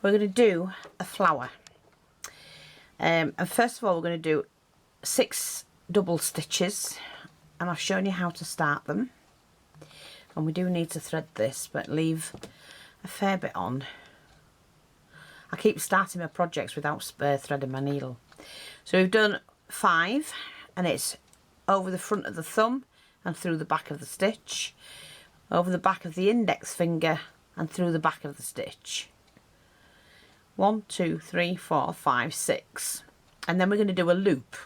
we're going to do a flower. And first of all, we're going to do 6 double stitches, and I've shown you how to start them. And we do need to thread this, but leave a fair bit on. I keep starting my projects without threading my needle. So we've done 5, and it's over the front of the thumb and through the back of the stitch, over the back of the index finger and through the back of the stitch. 1, 2, 3, 4, 5, 6. And then we're going to do a loop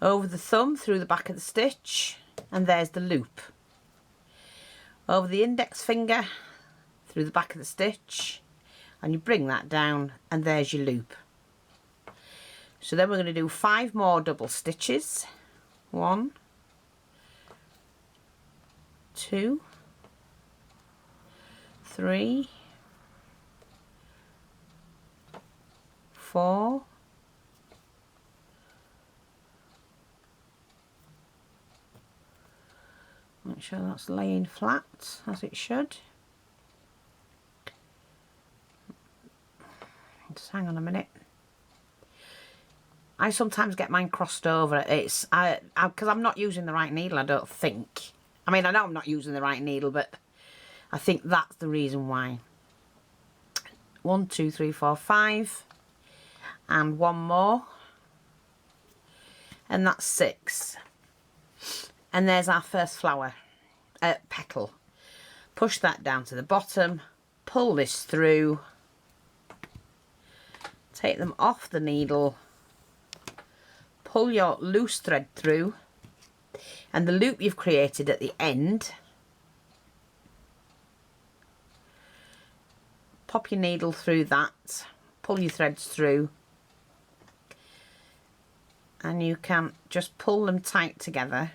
over the thumb through the back of the stitch, and there's the loop. Over the index finger through the back of the stitch, and you bring that down, and there's your loop. So then we're going to do 5 more double stitches. 1, 2, 3, 4, 5. Make sure that's laying flat as it should. Just hang on a minute. I sometimes get mine crossed over. It's because I'm not using the right needle, I don't think. I mean, I know I'm not using the right needle, but I think that's the reason why. 1, 2, 3, 4, 5, and 1 more, and that's 6. And there's our first flower, petal. Push that down to the bottom, pull this through, take them off the needle, pull your loose thread through, and the loop you've created at the end, pop your needle through that, pull your threads through, and you can just pull them tight together.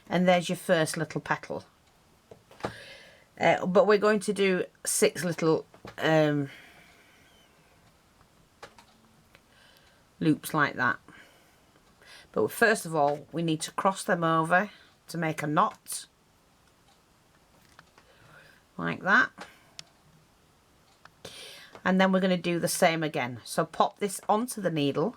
And there's your first little petal. But we're going to do 6 little loops like that. But first of all, we need to cross them over to make a knot. Like that. And then we're going to do the same again. So pop this onto the needle.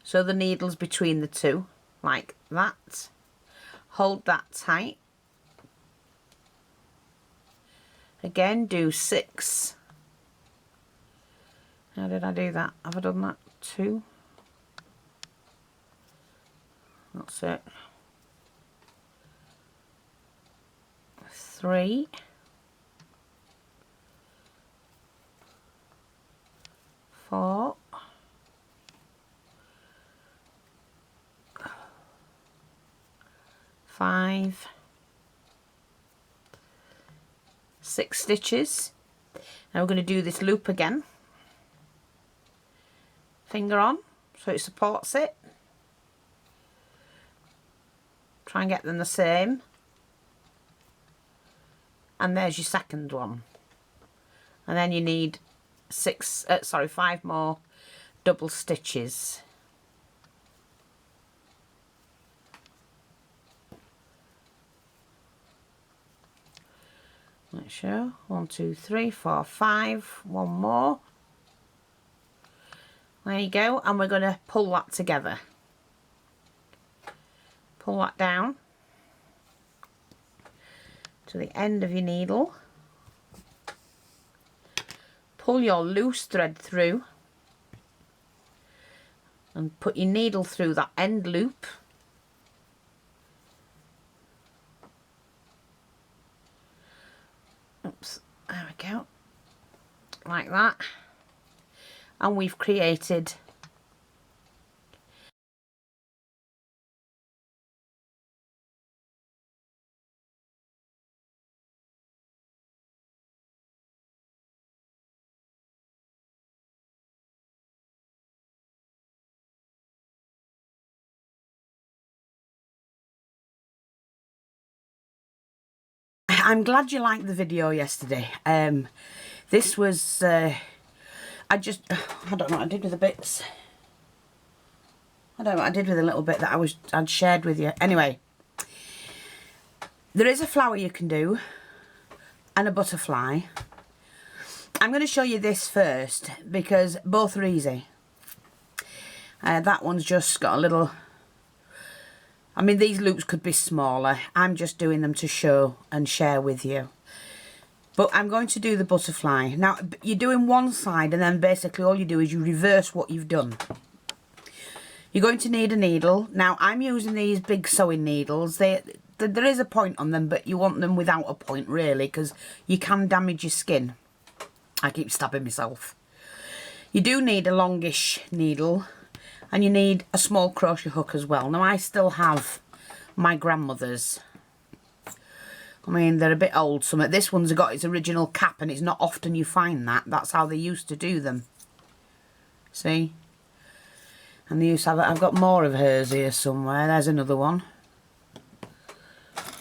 So the needle's between the two, like that. Hold that tight. Again, do 6. How did I do that? Have I done that? 2. That's it. 3. 4. 5. 6 stitches. Now we're going to do this loop again. Finger on so it supports it. Try and get them the same. And there's your second one. And then you need 5 more double stitches. Make sure. 1, 2, 3, 4, 5. 1 more. There you go. And we're going to pull that together. Pull that down to the end of your needle. Pull your loose thread through and put your needle through that end loop. Oops, there we go. Like that. And we've created I'm glad you liked the video yesterday. This was, I don't know what I did with the bits. I don't know what I did with the little bit that I'd shared with you. Anyway, There is a flower you can do and a butterfly. I'm going to show you this first because both are easy. That one's just got a little... I mean, these loops could be smaller. I'm just doing them to show and share with you. But I'm going to do the butterfly. Now, you're doing one side and then basically all you do is you reverse what you've done. You're going to need a needle. Now, I'm using these big sewing needles. There is a point on them, but you want them without a point, really, because you can damage your skin. I keep stabbing myself. You do need a longish needle, and you need a small crochet hook as well. Now, I still have my grandmother's. I mean, they're a bit old. This one's got its original cap, and it's not often you find that. That's how they used to do them. See? And they used to have, I've got more of hers here somewhere. There's another one.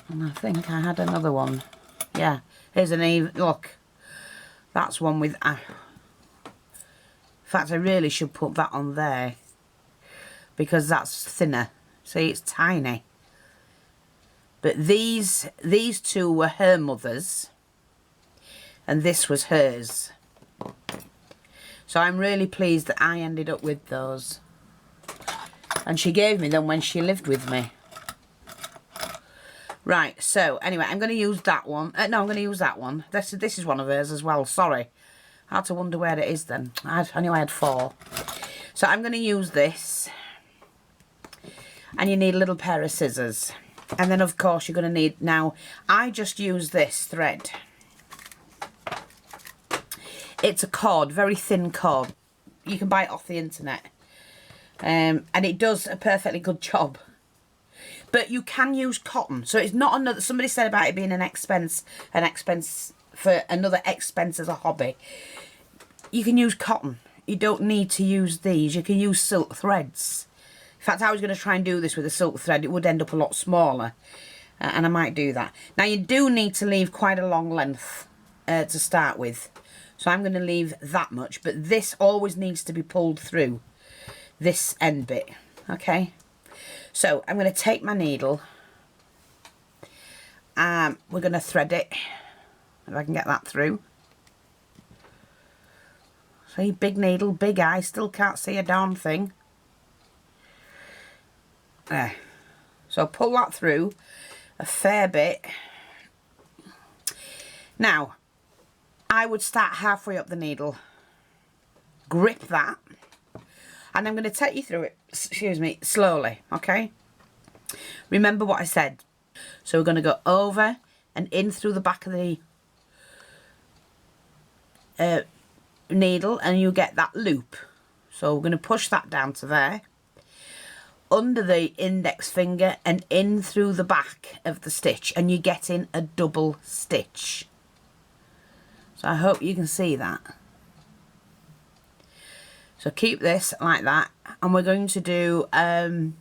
And I think I had another one. Yeah, here's an even, look. That's one with, in fact, I really should put that on there. Because that's thinner. See, it's tiny. But these two were her mother's, and this was hers. So I'm really pleased that I ended up with those. And she gave me them when she lived with me. Right, so anyway, I'm going to use that one. No, I'm going to use that one. This is one of hers as well, sorry. I had to wonder where it is then. I knew I had 4. So I'm going to use this. And you need a little pair of scissors. And then, of course, you're going to need... Now, I just use this thread. It's a cord, very thin cord. You can buy it off the internet. And it does a perfectly good job. But you can use cotton. So it's not another... Somebody said about it being an expense for another expense as a hobby. You can use cotton. You don't need to use these. You can use silk threads. In fact, I was going to try and do this with a silk thread. It would end up a lot smaller. And I might do that. Now, you do need to leave quite a long length to start with. So I'm going to leave that much. But this always needs to be pulled through. This end bit. Okay? So, I'm going to take my needle. We're going to thread it. If I can get that through. See, big needle, big eye. Still can't see a darn thing. There. So pull that through a fair bit. Now, I would start halfway up the needle. Grip that. And I'm going to take you through it, excuse me, slowly, okay? Remember what I said. So we're going to go over and in through the back of the needle and you get that loop. So we're going to push that down to there. Under the index finger and in through the back of the stitch, and you get in a double stitch. So I hope you can see that. So keep this like that, and we're going to do I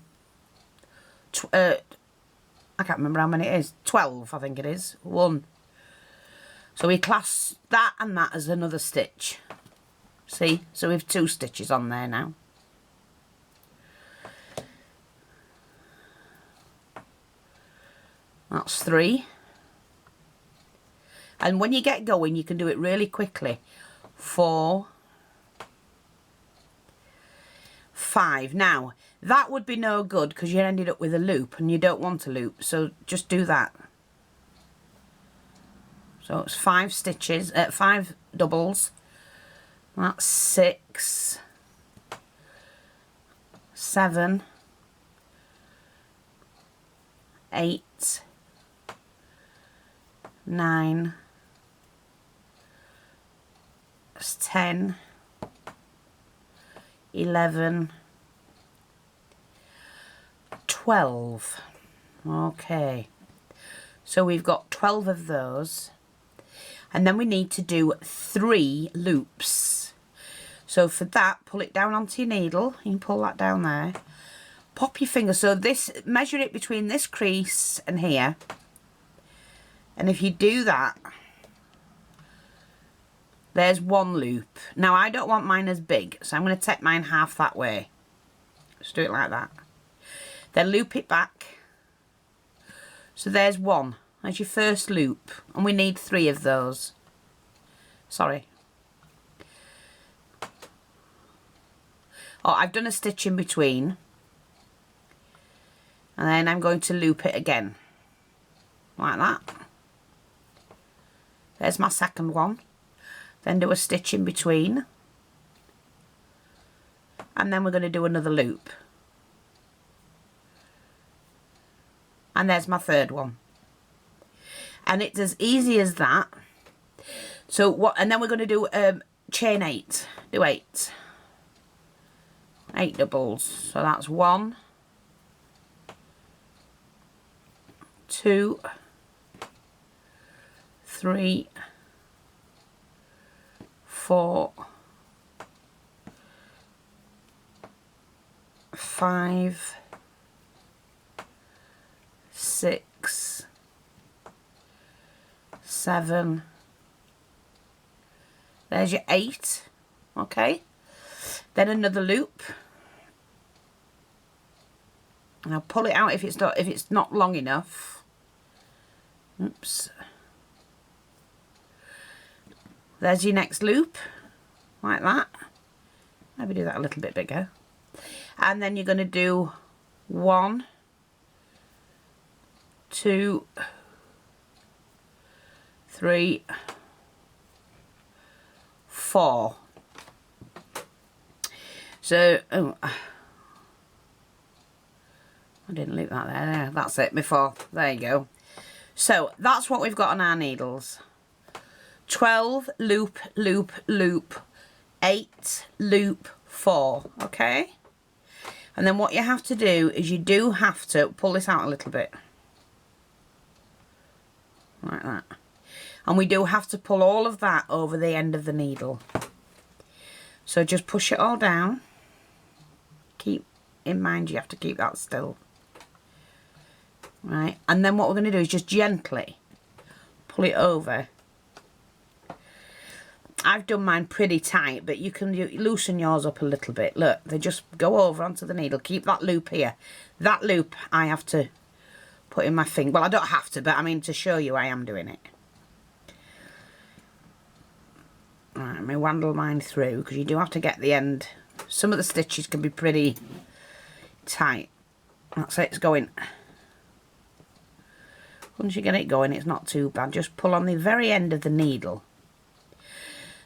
can't remember how many it is. 12, I think it is. 1. So we class that and that as another stitch. See? So we've 2 stitches on there now. That's 3. And when you get going, you can do it really quickly. 4, 5. Now, that would be no good because you ended up with a loop and you don't want a loop. So just do that. So it's 5 stitches, 5 doubles. That's 6, 7, 8, 9, 10, 11, 12. Okay, so we've got 12 of those, and then we need to do 3 loops. So for that, pull it down onto your needle. You can pull that down there. Pop your finger. So this, measure it between this crease and here. And if you do that, there's 1 loop. Now I don't want mine as big, so I'm going to take mine half that way. Just do it like that. Then loop it back. So there's 1. as your first loop, and we need 3 of those. Sorry. Oh, I've done a stitch in between, and then I'm going to loop it again, like that. There's my second one. Then do a stitch in between, and then we're going to do another loop. And there's my third one. And it's as easy as that. So what? And then we're going to do chain 8. Do 8. 8 doubles. So that's 1, 2, 3, 4, 5, 6, 7. There's your 8. Okay. Then another loop. And I'll pull it out if it's not long enough. Oops. There's your next loop, like that. Maybe do that a little bit bigger. And then you're going to do 1, 2, 3, 4. So, oh, I didn't loop that there. That's it before. There you go. So, that's what we've got on our needles. 12, loop, loop, loop, 8, loop, 4. Okay? And then what you have to do is you do have to pull this out a little bit. Like that. And we do have to pull all of that over the end of the needle. So just push it all down. Keep in mind you have to keep that still. Right, and then what we're going to do is just gently pull it over. I've done mine pretty tight, but you can loosen yours up a little bit. Look, they just go over onto the needle. Keep that loop here. That loop I have to put in my finger. Well, I don't have to, but I mean to show you I am doing it. Right, let me wandle mine through, because you do have to get the end. Some of the stitches can be pretty tight. That's it, it's going. Once you get it going, it's not too bad. Just pull on the very end of the needle.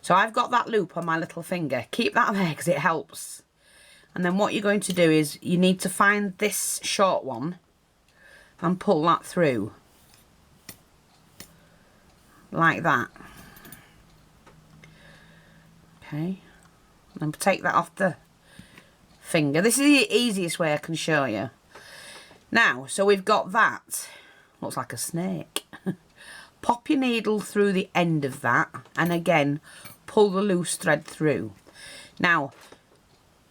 So I've got that loop on my little finger. Keep that there because it helps. And then what you're going to do is you need to find this short one and pull that through. Like that. Okay. And take that off the finger. This is the easiest way I can show you. Now, so we've got that. Looks like a snake. Pop your needle through the end of that, and again pull the loose thread through. Now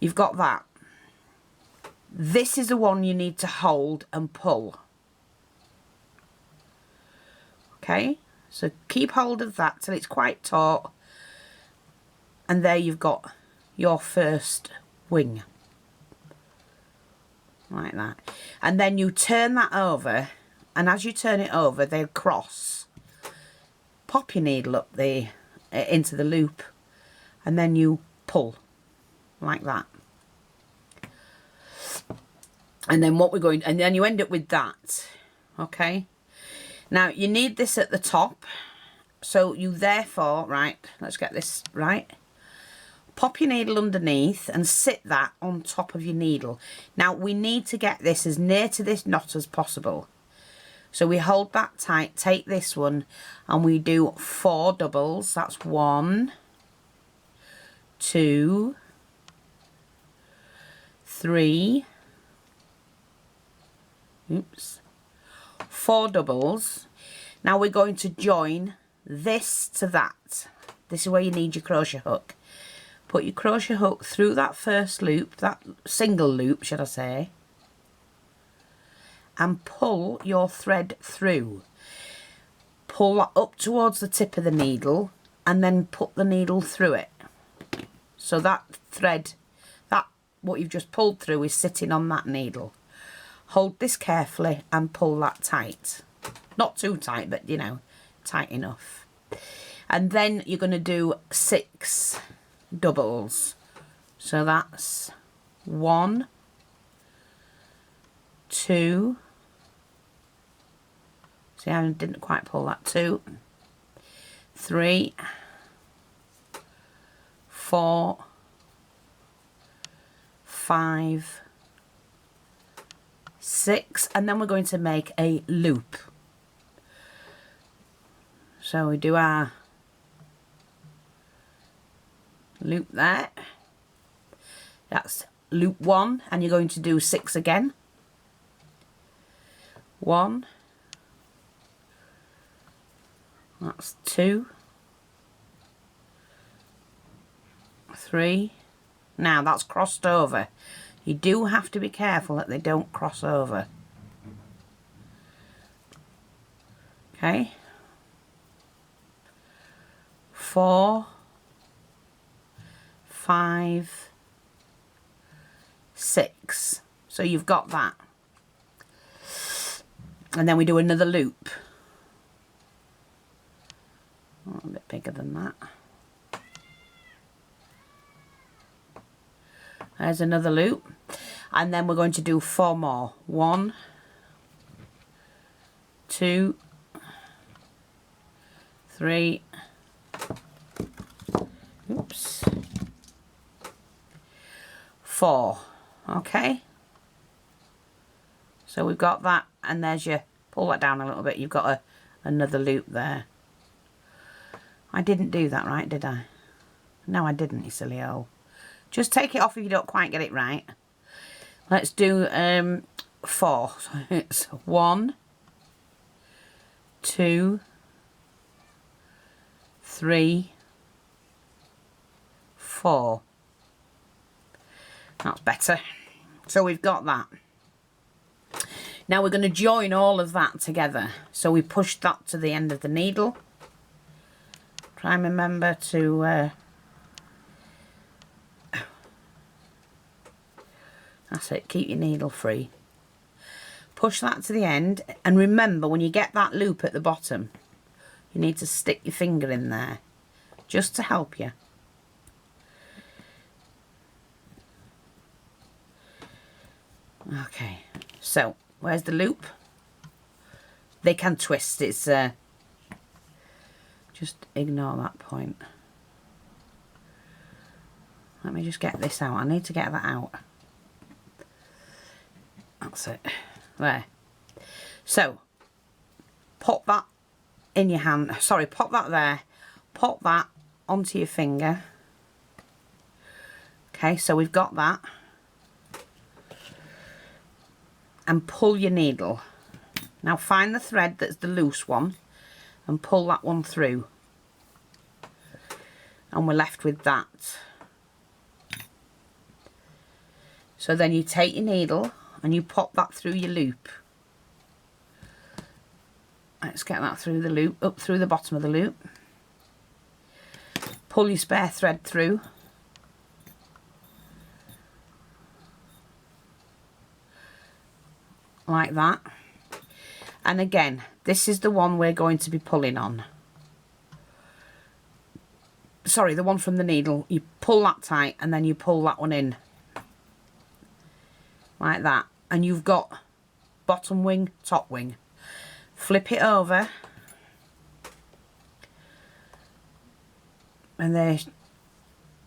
you've got that. This is the one you need to hold and pull. Okay, so keep hold of that till it's quite taut, and there you've got your first wing, like that. And then you turn that over, and as you turn it over they'll cross. Pop your needle up the into the loop, and then you pull like that. And then what we're going, and then you end up with that. Okay, now you need this at the top, so you therefore, right, let's get this right, pop your needle underneath and sit that on top of your needle. Now we need to get this as near to this knot as possible. So we hold that tight, take this one, and we do 4 doubles. That's 1, 2, 3, oops, 4 doubles. Now we're going to join this to that. This is where you need your crochet hook. Put your crochet hook through that first loop, that single loop, should I say, and pull your thread through. Pull that up towards the tip of the needle and then put the needle through it. So that thread, that what you've just pulled through, is sitting on that needle. Hold this carefully and pull that tight. Not too tight, but you know, tight enough. And then you're going to do 6 doubles. So that's 1, 2. See, I didn't quite pull that. 2, 3, 4, 5, 6, and then we're going to make a loop. So we do our loop there. That's loop 1, and you're going to do 6 again. 1, that's 2, 3. Now that's crossed over. You do have to be careful that they don't cross over. Okay. 4, 5, 6. So you've got that. And then we do another loop. A little bit bigger than that. There's another loop. And then we're going to do 4 more. 1, 2, 3, oops, 4. Okay. So we've got that, and there's your, pull that down a little bit, you've got another loop there. I didn't do that right, did I? No, I didn't, you silly old. Just take it off if you don't quite get it right. Let's do 4. So it's 1, 2, 3, 4. That's better. So we've got that. Now we're going to join all of that together. So we push that to the end of the needle. Try and remember to... that's it, keep your needle free. Push that to the end, and remember when you get that loop at the bottom, you need to stick your finger in there, just to help you. Okay, so where's the loop? They can twist, it's just ignore that point. Let me just get this out, I need to get that out. That's it. There. So, pop that in your hand. Sorry, pop that there. Pop that onto your finger. Okay, so we've got that. And pull your needle. Now find the thread that's the loose one and pull that one through. And we're left with that. So then you take your needle and you pop that through your loop. Let's get that through the loop, up through the bottom of the loop. Pull your spare thread through. Like that. And again, this is the one we're going to be pulling on. Sorry, the one from the needle. You pull that tight and then you pull that one in. Like that. And you've got bottom wing, top wing. Flip it over. And they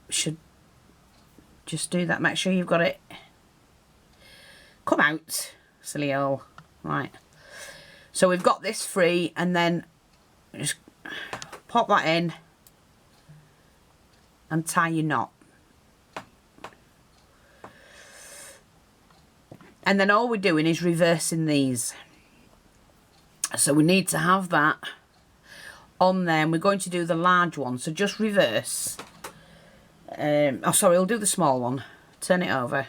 should just do that. Make sure you've got it. Come out, silly old. Right. So we've got this free, and then just pop that in and tie your knot. And then all we're doing is reversing these. So we need to have that on there, and we're going to do the large one. So just reverse. Oh, sorry, we'll do the small one. Turn it over.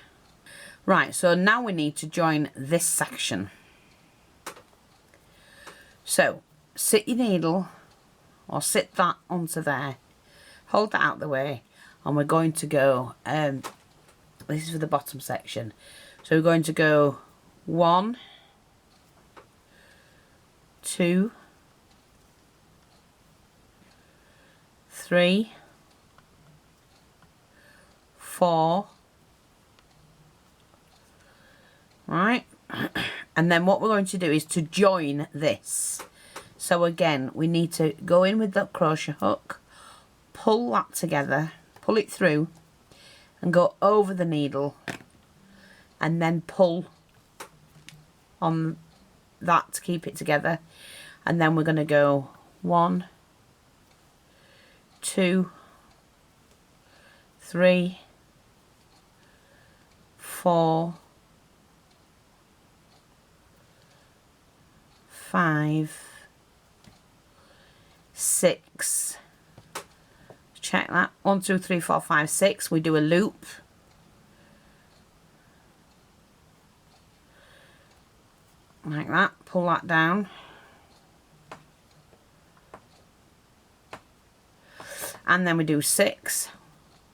Right, so now we need to join this section. So, sit your needle, or sit that onto there. Hold that out of the way, and we're going to go, this is for the bottom section. So we're going to go 1, 2, 3, 4, right, and then what we're going to do is to join this. So again, we need to go in with the crochet hook, pull that together, pull it through and go over the needle, and then pull on that to keep it together. And then we're going to go 1, 2, 3, 4, 5, 6. Check that. 1, 2, 3, 4, 5, 6. We do a loop. Like that. Pull that down. And then we do 6.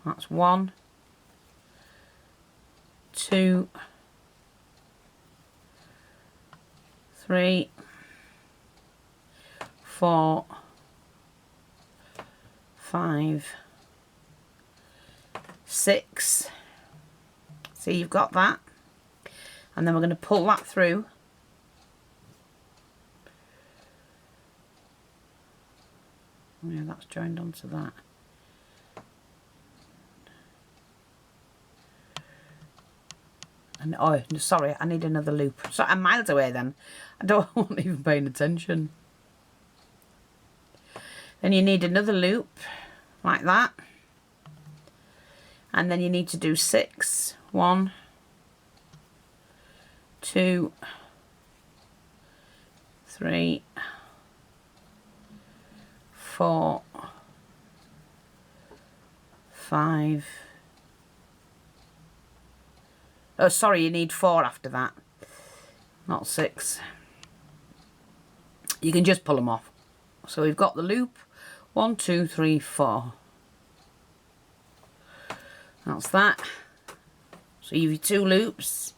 That's 1, 2, 3, 4, 5, 6. See, you've got that. And then we're going to pull that through. Yeah, that's joined onto that. And oh, sorry, I need another loop. So I'm miles away then. I wasn't even paying attention. Then you need another loop like that. And then you need to do 6. 1, 2, 3, 4, 5. Oh, sorry, you need 4 after that, not 6. You can just pull them off. So we've got the loop. 1, 2, 3, 4. That's that. So you have your 2 loops.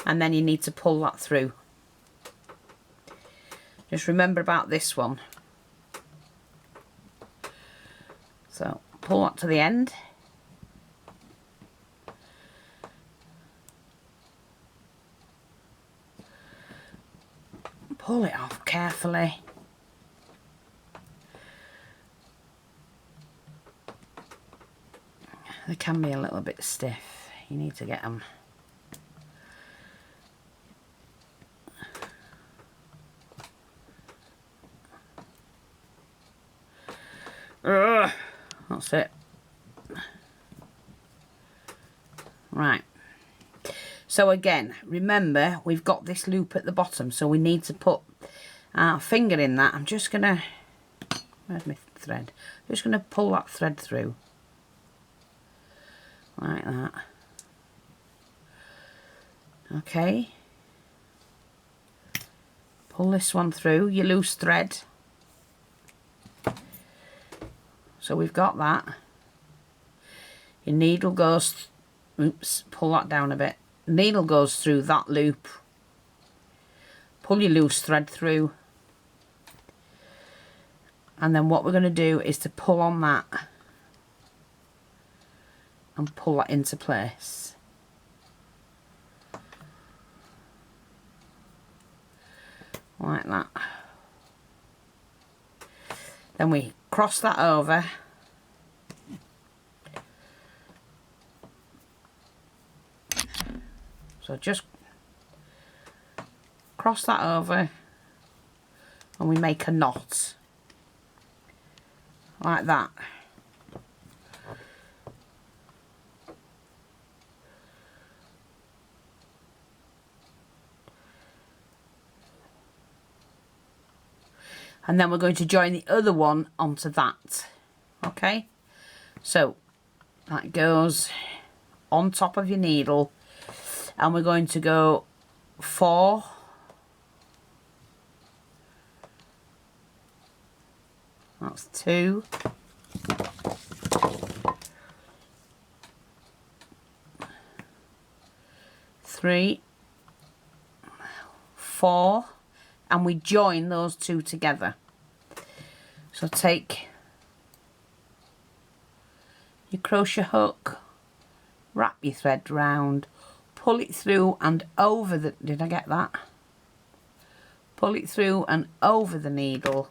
And then you need to pull that through. Just remember about this one. So pull that to the end. Pull it off carefully. They can be a little bit stiff. You need to get them. That's it. Right. So again, remember we've got this loop at the bottom, so we need to put our finger in that. I'm just gonna, where's my thread? I'm just gonna pull that thread through like that. Okay. Pull this one through your loose thread. So we've got that. Your needle goes, oops, pull that down a bit. Needle goes through that loop. Pull your loose thread through. And then what we're going to do is to pull on that and pull that into place. Like that. Then we cross that over. So just cross that over and we make a knot like that. And then we're going to join the other one onto that. Okay, so that goes on top of your needle, and we're going to go 4, that's 2, 3, 4, and we join those two together. So take your crochet hook, wrap your thread round, pull it through and over the, did I get that? Pull it through and over the needle,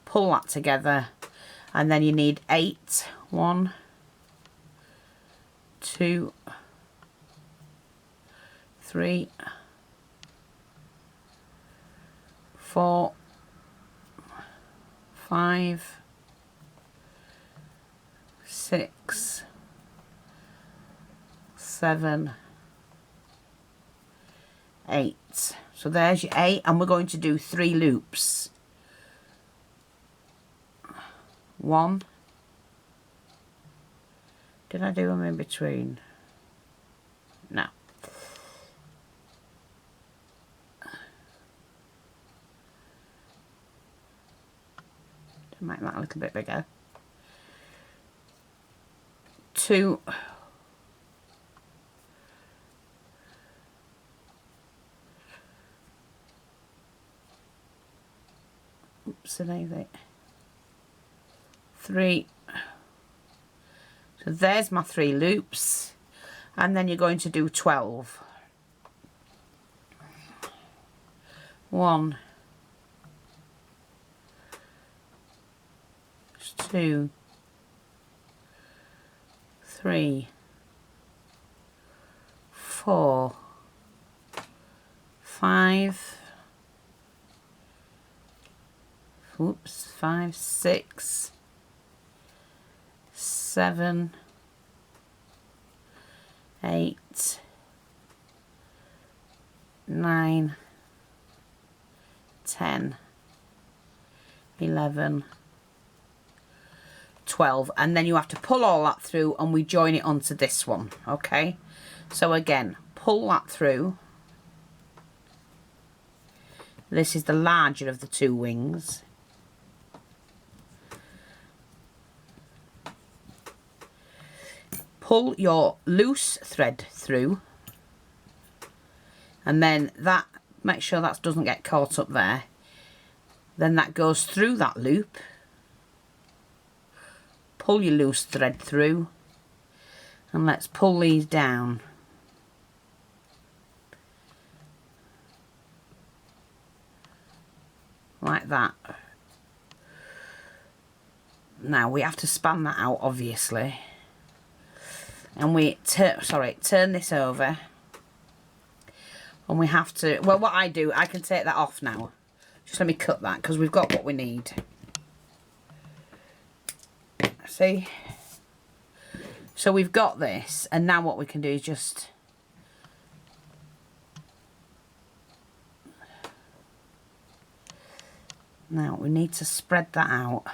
pull that together, and then you need 8. 1, 2, 3, 4, 5, 6, 7, 8. So there's your 8, and we're going to do 3 loops. 1. Did I do them in between? No. Make that a little bit bigger. 2. Oops, it. 3. So there's my 3 loops, and then you're going to do 12. 1, 2, 3, 4, 5, oops, 5, 6, 7, 8, 9, 10, 11, 12, and then you have to pull all that through and we join it onto this one. Okay, so again, pull that through. This is the larger of the 2 wings. Pull your loose thread through, and then that, make sure that doesn't get caught up there. Then that goes through that loop. Pull your loose thread through, and let's pull these down. Like that. Now we have to span that out, obviously. And we turn this over, and we have to, well, what I do, I can take that off now. Just let me cut that, because we've got what we need. See? So we've got this, and now what we can do is just now we need to spread that out.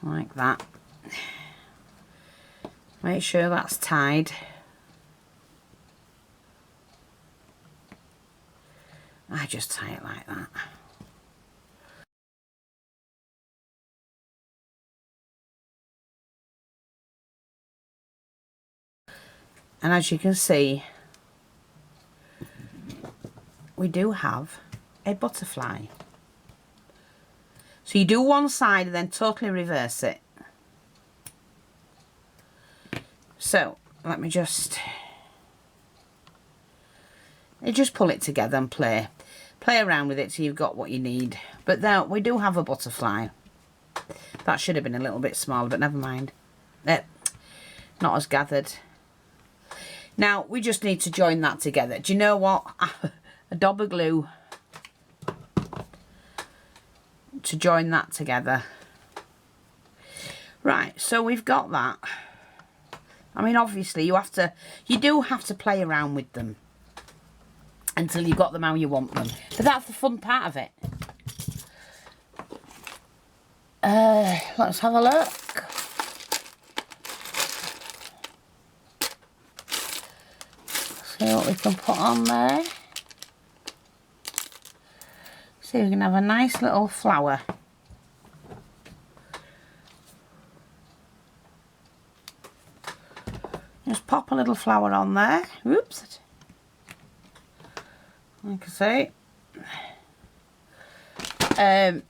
Like that. Make sure that's tied. I just tie it like that. And as you can see, we do have a butterfly. So you do one side and then totally reverse it. So let me just pull it together and play around with it till you've got what you need. But now we do have a butterfly. That should have been a little bit smaller, but never mind. Not as gathered. Now we just need to join that together. Do you know what? A dab of glue to join that together. Right, so we've got that. I mean, obviously you do have to play around with them until you've got them how you want them. But that's the fun part of it. Let's have a look. See what we can put on there. See, we can have a nice little flower. Just pop a little flower on there. Oops. Like I say. And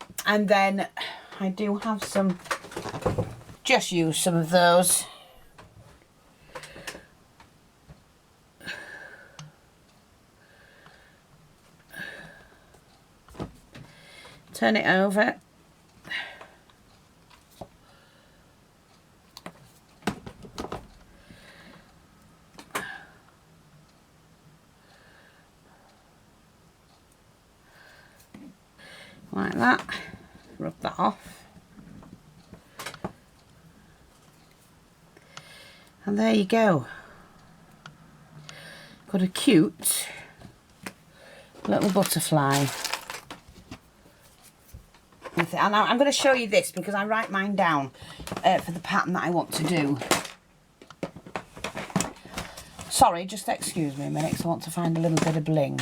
then I do have some, just use some of those. Turn it over. Like that. Rub that off. And there you go. Got a cute little butterfly. And I'm going to show you this because I write mine down for the pattern that I want to do. Sorry, just excuse me a minute because I want to find a little bit of bling.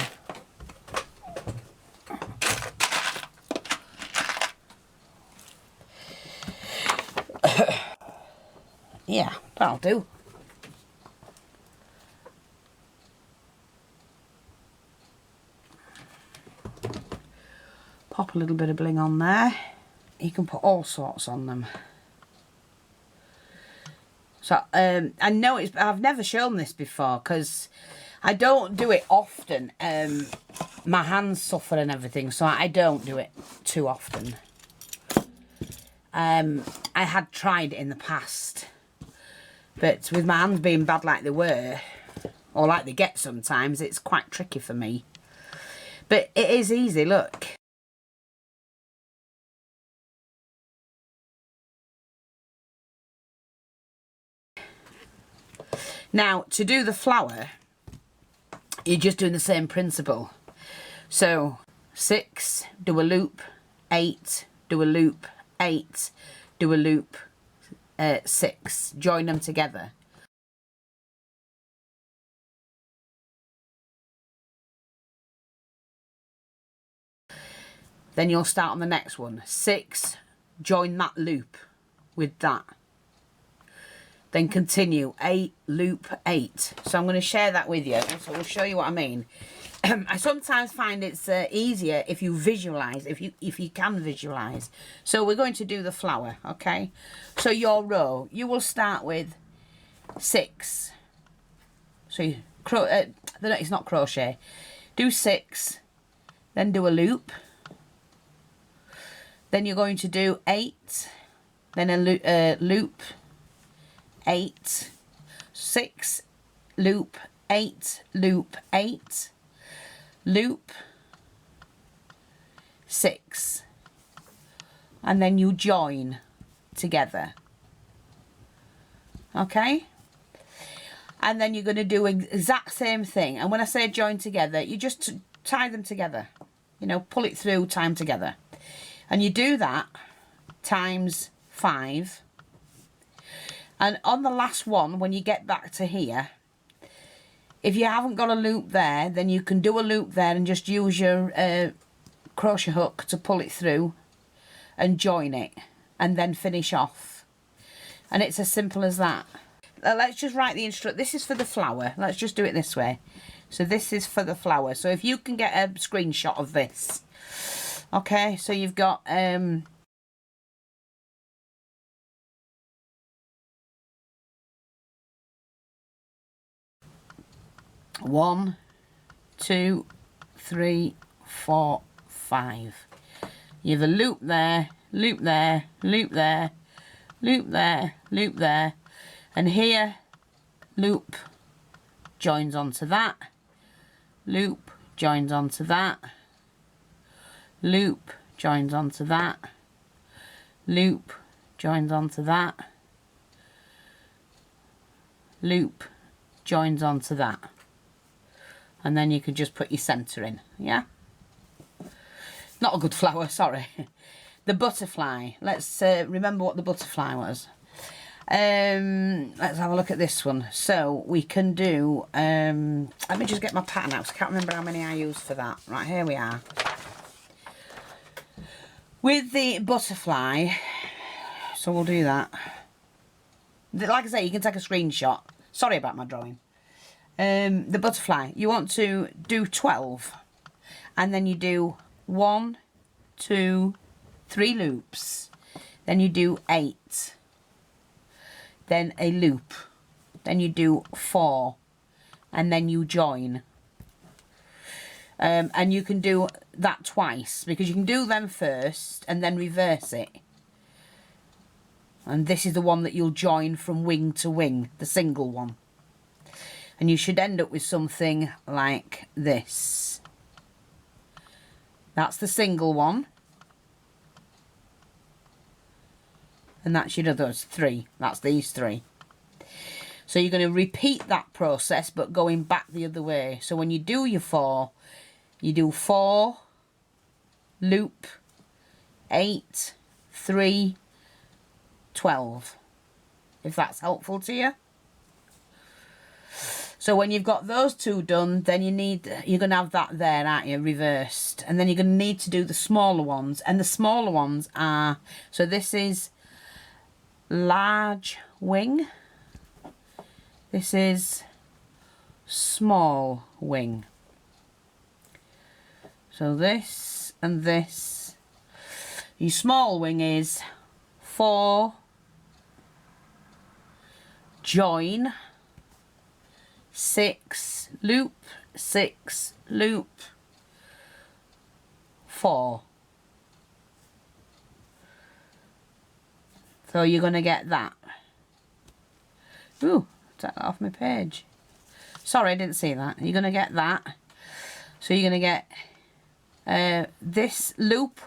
Yeah, that'll do. Pop a little bit of bling on there. You can put all sorts on them. So I know I've never shown this before because I don't do it often. My hands suffer and everything, so I don't do it too often. I had tried it in the past, but with my hands being bad like they were, or like they get sometimes, it's quite tricky for me. But it is easy, look. Now, to do the flower, you're just doing the same principle. So, 6, do a loop, 8, do a loop, 8, do a loop, 6. Join them together. Then you'll start on the next one. 6, join that loop with that. Then continue, 8, loop, 8. So I'm going to share that with you. So we'll show you what I mean. I sometimes find it's easier if you visualise, if you can visualise. So we're going to do the flower, okay? So your row, you will start with 6. So you, it's not crochet. Do 6, then do a loop. Then you're going to do 8, then a loop. 8, 6, loop, 8, loop, 8, loop, 6, and then you join together, okay? And then you're going to do exact same thing, and when I say join together, you just tie them together, you know, pull it through, tie them together, and you do that times 5. And on the last one, when you get back to here, if you haven't got a loop there, then you can do a loop there and just use your crochet hook to pull it through and join it and then finish off. And it's as simple as that. Let's just write the instruction. This is for the flower. Let's just do it this way. So this is for the flower. So if you can get a screenshot of this. Okay, so you've got... 1, 2, 3, 4, 5. You have a loop there, loop there, loop there, loop there, loop there, and here loop joins onto that, loop joins onto that, loop joins onto that, loop joins onto that, loop joins onto that. And then you can just put your centre in, yeah? Not a good flower, sorry. The butterfly. Let's remember what the butterfly was. Let's have a look at this one. So we can do, let me just get my pattern out because I can't remember how many I used for that. Right, here we are. With the butterfly, so we'll do that. Like I say, you can take a screenshot Sorry about my drawing. The butterfly, you want to do 12, and then you do 1, 2, 3 loops, then you do 8, then a loop, then you do 4, and then you join. And you can do that twice, because you can do them first and then reverse it. And this is the one that you'll join from wing to wing, the single one. And you should end up with something like this. That's the single one. And that's your others 3. That's these 3. So you're going to repeat that process, but going back the other way. So when you do your 4, you do 4, loop, 8, 3, 12. If that's helpful to you. So when you've got those 2 done, then you're going to have that there, aren't you, reversed. And then you're going to need to do the smaller ones. And the smaller ones are, so this is large wing. This is small wing. So this and this. Your small wing is 4, join, 6, loop, 6, loop, 4. So you're going to get that. Ooh, take that off my page. Sorry, I didn't see that. You're going to get that. So you're going to get this loop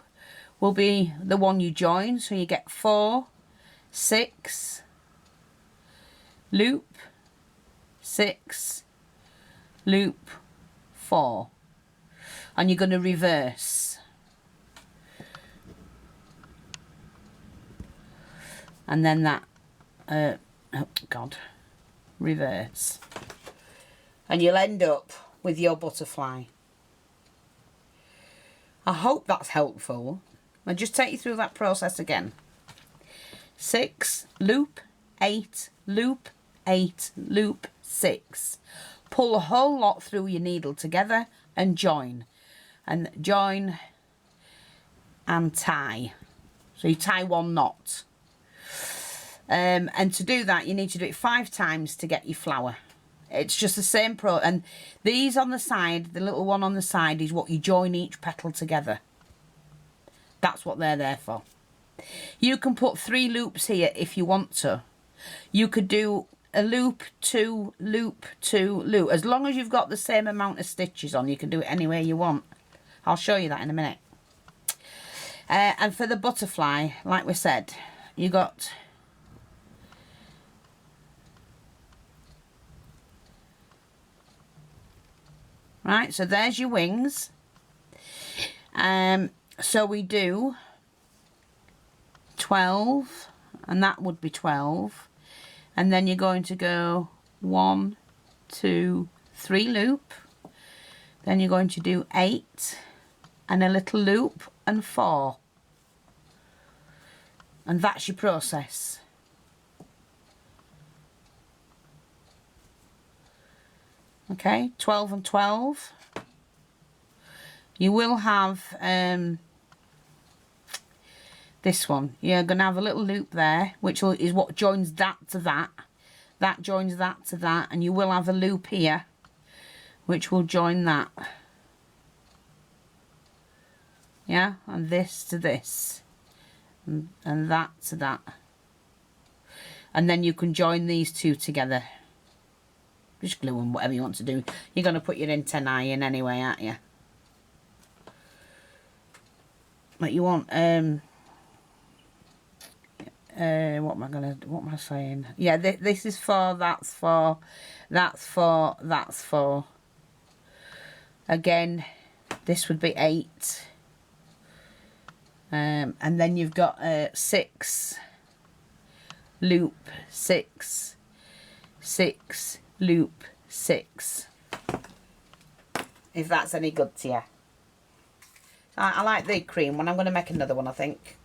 will be the one you join. So you get 4, 6, loop, 6, loop, 4. And you're going to reverse. And then that, oh God, reverse. And you'll end up with your butterfly. I hope that's helpful. I'll just take you through that process again. 6, loop, 8, loop, 8, loop, 6. Pull the whole lot through your needle together and join. And join and tie. So you tie 1 knot. And to do that, you need to do it 5 times to get your flower. It's just the same and these on the side, the little one on the side, is what you join each petal together. That's what they're there for. You can put 3 loops here if you want to. You could do a loop, 2, loop, 2, loop. As long as you've got the same amount of stitches on, you can do it any way you want. I'll show you that in a minute. And for the butterfly, like we said, you got... Right, so there's your wings. So we do 12, and that would be 12. And then you're going to go 1, 2, 3 loop. Then you're going to do 8 and a little loop and 4. And that's your process. Okay, 12 and 12. You will have this one. You're going to have a little loop there, which is what joins that to that. That joins that to that. And you will have a loop here, which will join that. Yeah, and this to this. And that to that. And then you can join these 2 together. Just glue them, whatever you want to do. You're going to put your antennae in anyway, aren't you? But you want, what am I saying? Yeah, this is for, that's for, that's for, that's for. Again, this would be 8. And then you've got 6, loop, 6, 6, loop, 6. If that's any good to you. I like the cream one. I'm going to make another one, I think.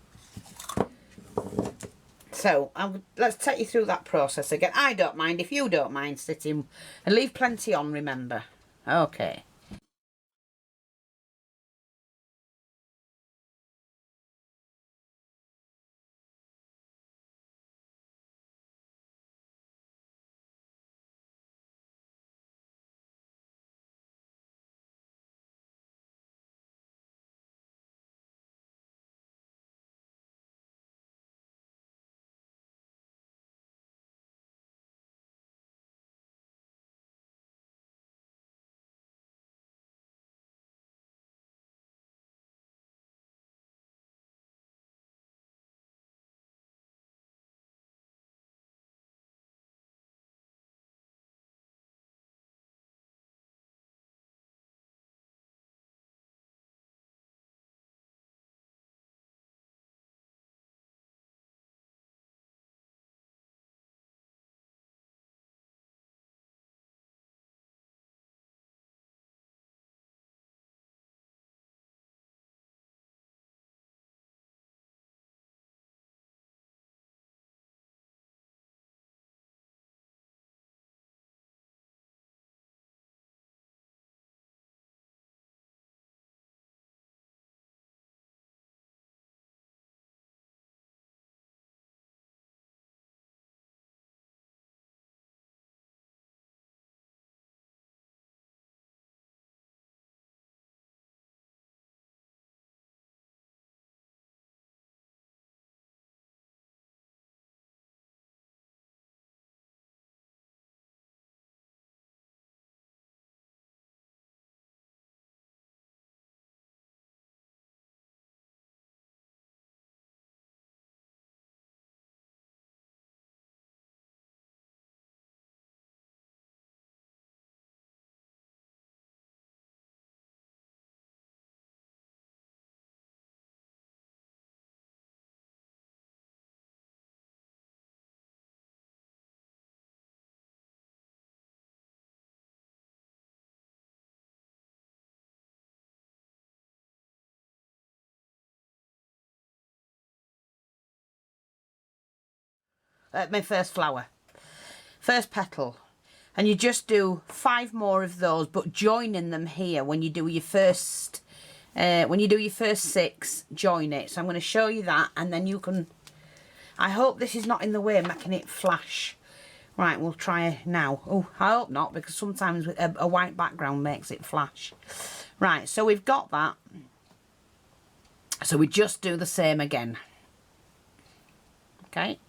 So let's take you through that process again. I don't mind if you don't mind sitting, and leave plenty on, remember. Okay. My first flower, first petal, and you just do 5 more of those, but joining them here when you do your first 6, join it. So I'm going to show you that, and then you can, I hope this is not in the way making it flash. Right, we'll try now. Oh, I hope not, because sometimes a white background makes it flash. Right, so we've got that. So we just do the same again. Okay.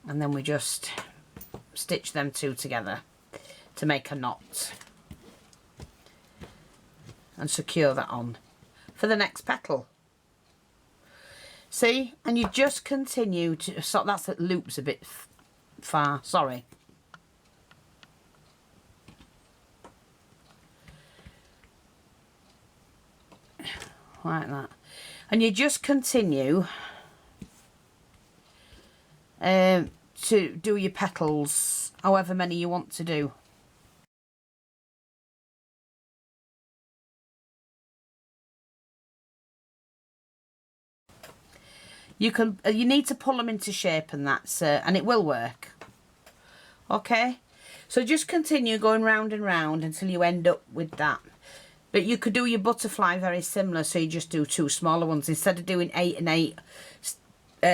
and then we just stitch them two together to make a knot and secure that on for the next petal. See, and you just continue to, so that's it, loops a bit far, sorry. Like that. And you just continue to do your petals, however many you want to do. You can, you need to pull them into shape, and that's and it will work. Okay, so just continue going round and round until you end up with that. But you could do your butterfly very similar, so you just do two smaller ones instead of doing 8 and 8,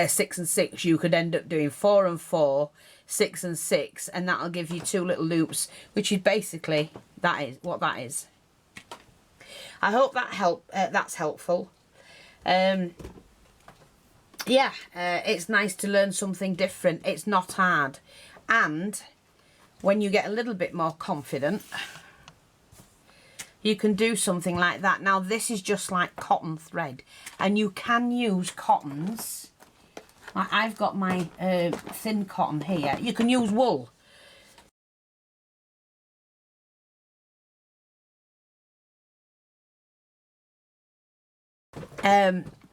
6 and 6. You could end up doing 4 and 4, 6 and 6, and that'll give you two little loops, which is basically that is what that is. I hope that that's helpful. Yeah, it's nice to learn something different. It's not hard. And when you get a little bit more confident, you can do something like that. Now, this is just like cotton thread. And you can use cottons. Like I've got my thin cotton here. You can use wool.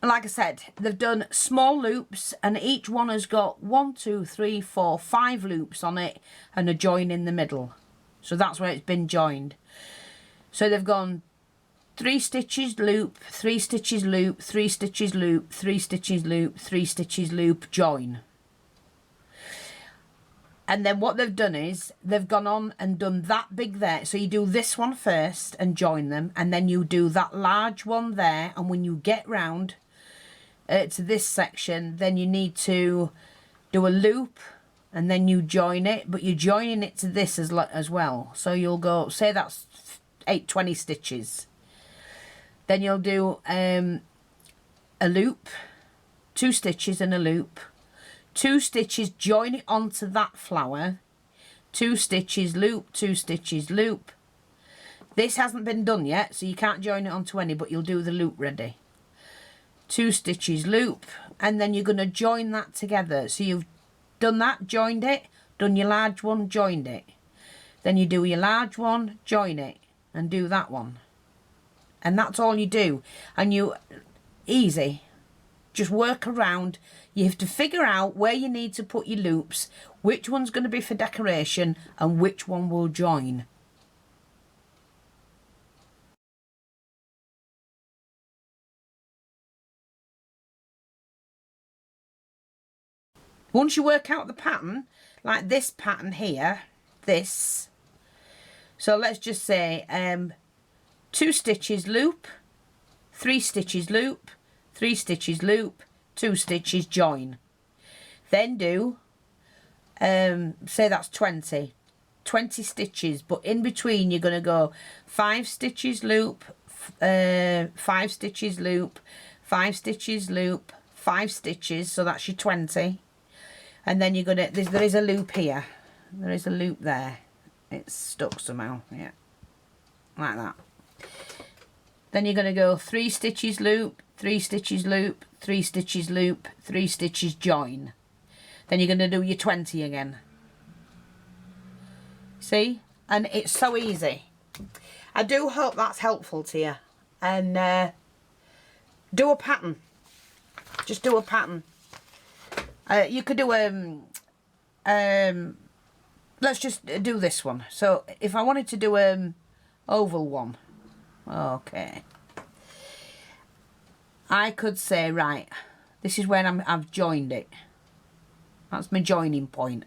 Like I said, they've done small loops, and each one has got 1, 2, 3, 4, 5 loops on it and a join in the middle. So that's where it's been joined. So they've gone 3 stitches loop, 3 stitches loop, 3 stitches loop, 3 stitches loop, 3 stitches loop, join. And then what they've done is they've gone on and done that big there. So you do this one first and join them, and then you do that large one there, and when you get round to this section, then you need to do a loop and then you join it, but you're joining it to this as well. So you'll go, say that's 20 stitches. Then you'll do a loop, 2 stitches and a loop, 2 stitches, join it onto that flower, 2 stitches, loop, 2 stitches, loop. This hasn't been done yet, so you can't join it onto any, but you'll do the loop ready. 2 stitches, loop, and then you're going to join that together. So you've done that, joined it, done your large one, joined it. Then you do your large one, join it, and do that one. And that's all you do. And you, easy, just work around. You have to figure out where you need to put your loops, which one's going to be for decoration, and which one will join. Once you work out the pattern, like this pattern here, this, so let's just say 2 stitches loop, 3 stitches loop, 3 stitches loop, 2 stitches join. Then do, say that's 20 stitches, but in between you're going to go 5 stitches loop, 5 stitches loop, 5 stitches loop, 5 stitches, so that's your 20. And then you're going to, there is a loop here. There is a loop there. It's stuck somehow, yeah. Like that. Then you're going to go 3 stitches loop, 3 stitches loop, 3 stitches loop, 3 stitches join. Then you're going to do your 20 again. See? And it's so easy. I do hope that's helpful to you. And do a pattern. Just do a pattern. You could do let's just do this one. So if I wanted to do oval one, okay, I could say, right, this is where I've joined it. That's my joining point.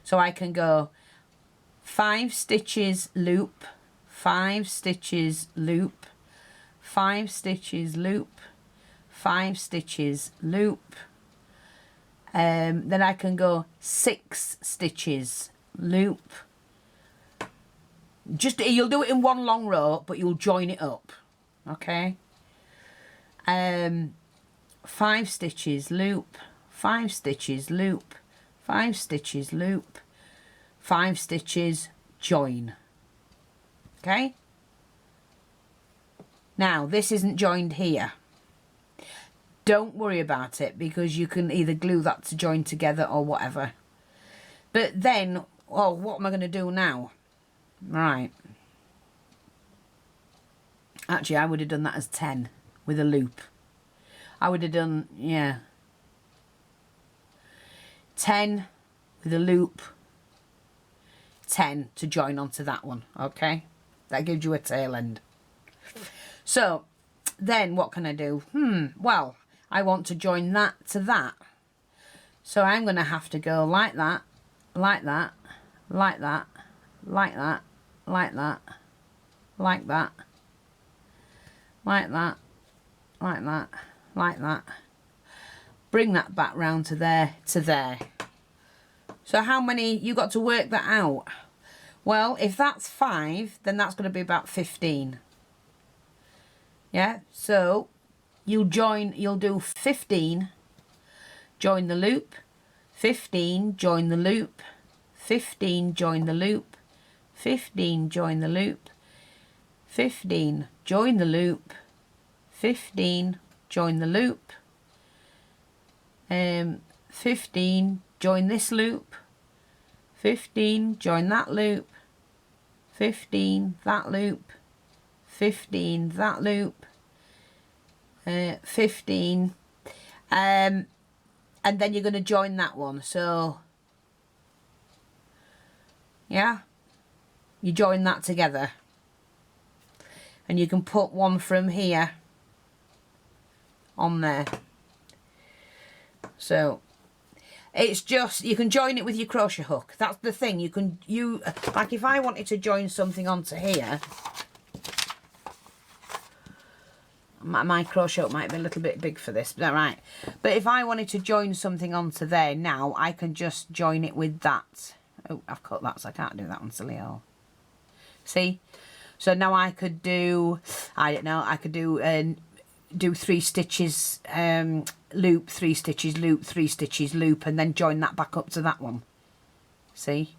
So I can go 5 stitches loop, 5 stitches loop, 5 stitches loop, 5 stitches loop. Then I can go 6 stitches loop. Just, you'll do it in one long row, but you'll join it up. Okay. 5 stitches loop, 5 stitches loop, 5 stitches, loop, 5 stitches, join. Okay, now this isn't joined here. Don't worry about it, because you can either glue that to join together or whatever. But then, oh, what am I going to do now? Right, actually I would have done that as 10 with a loop. I would have done, yeah, 10 with a loop, 10 to join onto that one. Okay, that gives you a tail end. So then what can I do? Well, I want to join that to that, so I'm going to have to go like that, like that, like that, like that, like that, like that, like that, like that, like that. Bring that back round to there, to there. So how many, you got to work that out. Well, if that's 5, then that's going to be about 15. Yeah, so you'll do 15, join the loop, 15, join the loop, 15, join the loop, 15, join the loop, 15, join the loop, 15, join the loop, 15, join this loop, 15, join that loop, 15, that loop, 15, that loop, 15, and then you're going to join that one. So yeah, you join that together, and you can put one from here on there. So it's just, you can join it with your crochet hook. That's the thing. You like, if I wanted to join something onto here, my crochet hook might be a little bit big for this, but alright. But if I wanted to join something onto there now, I can just join it with that. Oh, I've cut that, so I can't do that one, silly hole. See? So now I could do, I don't know, I could do 3 stitches, loop, 3 stitches, loop, 3 stitches, loop, and then join that back up to that one. See?